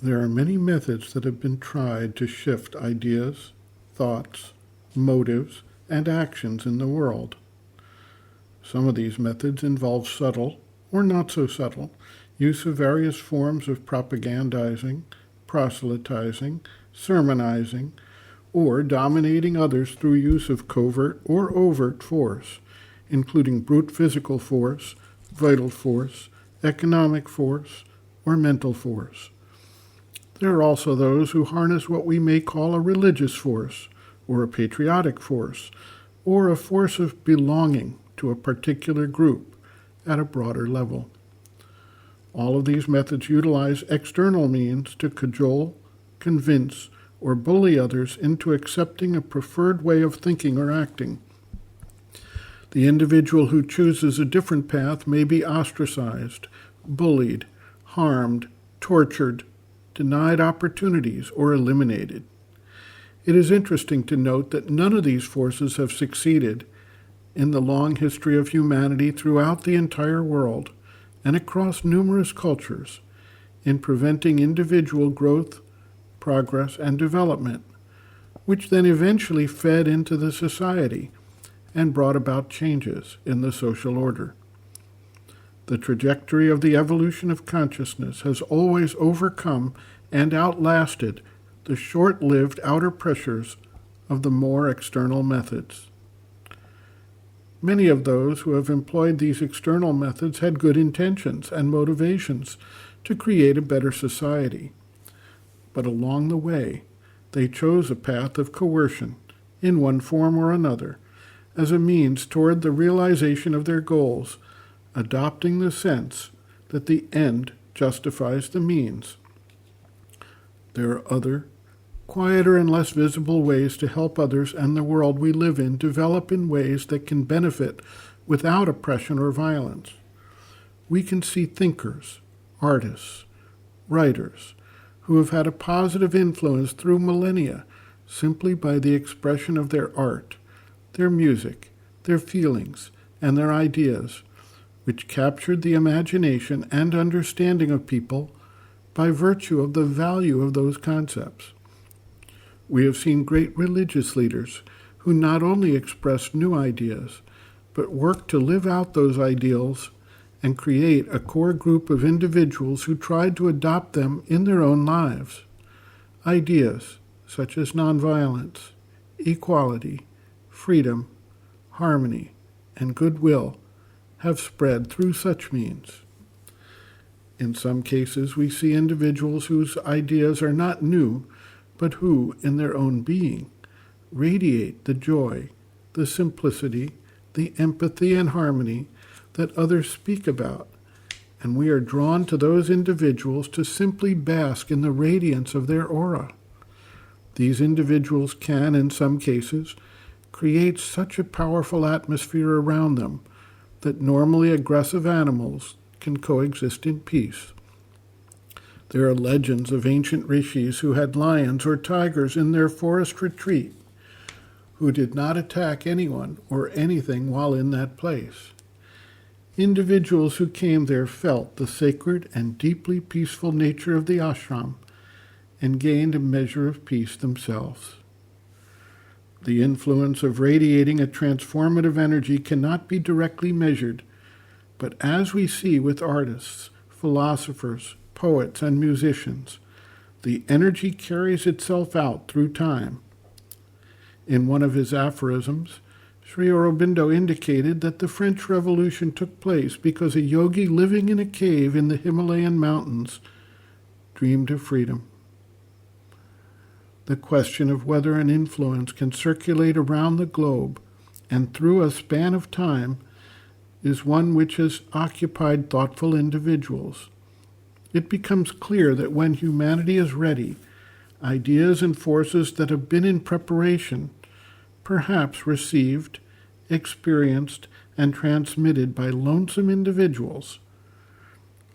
There are many methods that have been tried to shift ideas, thoughts, motives, and actions in the world. Some of these methods involve subtle, or not so subtle, use of various forms of propagandizing, proselytizing, sermonizing, or dominating others through use of covert or overt force, including brute physical force, vital force, economic force, or mental force. There are also those who harness what we may call a religious force, or a patriotic force, or a force of belonging to a particular group at a broader level. All of these methods utilize external means to cajole, convince, or bully others into accepting a preferred way of thinking or acting. The individual who chooses a different path may be ostracized, bullied, harmed, tortured, denied opportunities, or eliminated. It is interesting to note that none of these forces have succeeded in the long history of humanity throughout the entire world and across numerous cultures in preventing individual growth, progress, and development, which then eventually fed into the society and brought about changes in the social order. The trajectory of the evolution of consciousness has always overcome and outlasted the short-lived outer pressures of the more external methods. Many of those who have employed these external methods had good intentions and motivations to create a better society. But along the way, they chose a path of coercion, in one form or another, as a means toward the realization of their goals, adopting the sense that the end justifies the means. There are other, quieter and less visible ways to help others and the world we live in develop in ways that can benefit without oppression or violence. We can see thinkers, artists, writers, who have had a positive influence through millennia simply by the expression of their art, their music, their feelings, and their ideas, which captured the imagination and understanding of people by virtue of the value of those concepts. We have seen great religious leaders who not only expressed new ideas, but worked to live out those ideals and create a core group of individuals who tried to adopt them in their own lives. Ideas such as nonviolence, equality, freedom, harmony, and goodwill have spread through such means. In some cases, we see individuals whose ideas are not new, but who, in their own being, radiate the joy, the simplicity, the empathy and harmony that others speak about, and we are drawn to those individuals to simply bask in the radiance of their aura. These individuals can, in some cases, create such a powerful atmosphere around them that normally aggressive animals can coexist in peace. There are legends of ancient rishis who had lions or tigers in their forest retreat, who did not attack anyone or anything while in that place. Individuals who came there felt the sacred and deeply peaceful nature of the ashram and gained a measure of peace themselves. The influence of radiating a transformative energy cannot be directly measured, but as we see with artists, philosophers, poets, and musicians, the energy carries itself out through time. In one of his aphorisms, Sri Aurobindo indicated that the French Revolution took place because a yogi living in a cave in the Himalayan mountains dreamed of freedom. The question of whether an influence can circulate around the globe and through a span of time is one which has occupied thoughtful individuals. It becomes clear that when humanity is ready, ideas and forces that have been in preparation, perhaps received, experienced, and transmitted by lonesome individuals,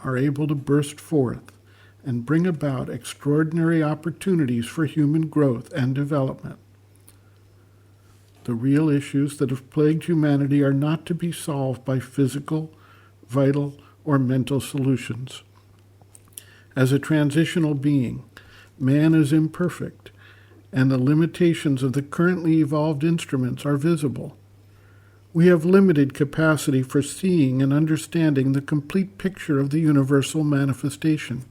are able to burst forth and bring about extraordinary opportunities for human growth and development. The real issues that have plagued humanity are not to be solved by physical, vital, or mental solutions. As a transitional being, man is imperfect, and the limitations of the currently evolved instruments are visible. We have limited capacity for seeing and understanding the complete picture of the universal manifestation.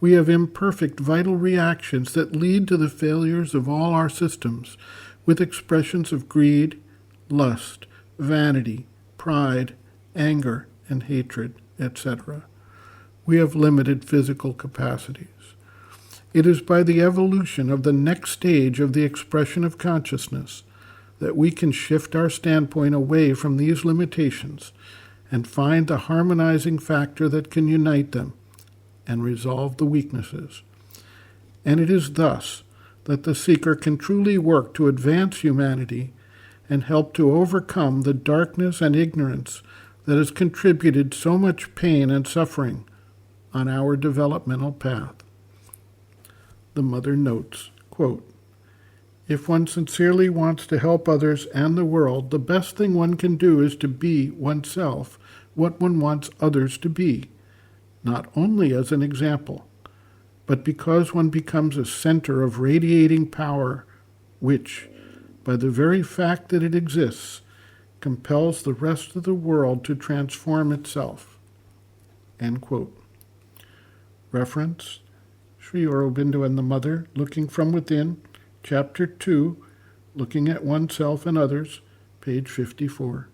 We have imperfect vital reactions that lead to the failures of all our systems, with expressions of greed, lust, vanity, pride, anger, and hatred, etc. We have limited physical capacities. It is by the evolution of the next stage of the expression of consciousness that we can shift our standpoint away from these limitations and find the harmonizing factor that can unite them and resolve the weaknesses. And it is thus that the seeker can truly work to advance humanity and help to overcome the darkness and ignorance that has contributed so much pain and suffering on our developmental path. The mother notes, quote, "If one sincerely wants to help others and the world, the best thing one can do is to be oneself what one wants others to be, not only as an example, but because one becomes a center of radiating power, which, by the very fact that it exists, compels the rest of the world to transform itself." End quote. Reference, Sri Aurobindo and the Mother, Looking from Within, Chapter 2, Looking at Oneself and Others, page 54.